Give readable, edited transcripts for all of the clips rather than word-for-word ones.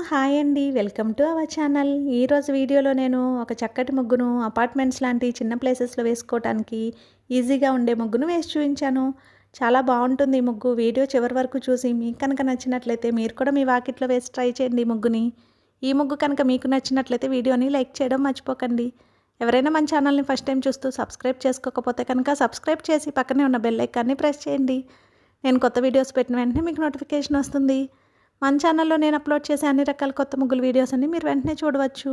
Hi అండి. Welcome to our channel. ఈరోజు వీడియోలో నేను ఒక చక్కటి ముగ్గును అపార్ట్మెంట్స్ లాంటి చిన్న ప్లేసెస్‌లో వేసుకోవటానికి ఈజీగా ఉండే ముగ్గును వేసి చూపించాను. చాలా బాగుంటుంది ఈ ముగ్గు. వీడియో చివరి వరకు చూసి మీకు కనుక నచ్చినట్లయితే మీరు కూడా మీ వాకిట్లో వేసి ట్రై చేయండి ఈ ముగ్గుని. ఈ ముగ్గు కనుక మీకు నచ్చినట్లయితే వీడియోని లైక్ చేయడం మర్చిపోకండి. ఎవరైనా మన ఛానల్ని ఫస్ట్ టైం చూస్తూ సబ్స్క్రైబ్ చేసుకోకపోతే కనుక సబ్స్క్రైబ్ చేసి పక్కనే ఉన్న బెల్ ఐకాన్ని ప్రెస్ చేయండి. నేను కొత్త వీడియోస్ పెట్టిన వెంటనే మీకు నోటిఫికేషన్ వస్తుంది. మన ఛానల్లో నేను అప్లోడ్ చేసే అన్ని రకాల కొత్త ముగ్గుల వీడియోస్ అన్ని మీరు వెంటనే చూడవచ్చు.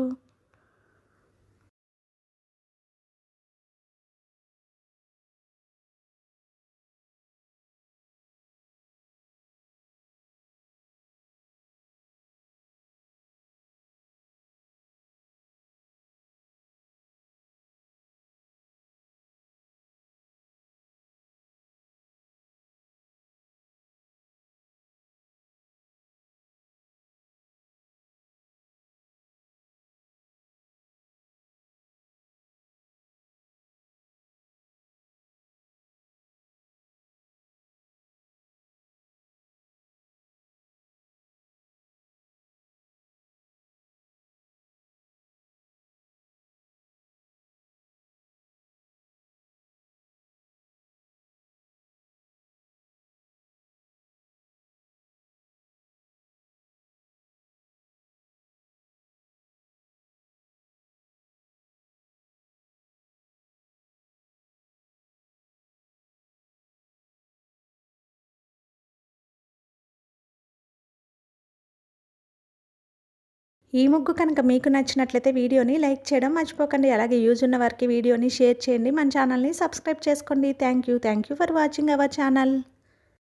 ఈ ముగ్గు కనుక మీకు నచ్చినట్లయితే వీడియోని లైక్ చేయడం మర్చిపోకండి. అలాగే యూజ్ ఉన్న వారికి వీడియోని షేర్ చేయండి. మన ఛానల్ని సబ్స్క్రైబ్ చేసుకోండి. Thank you for watching our channel.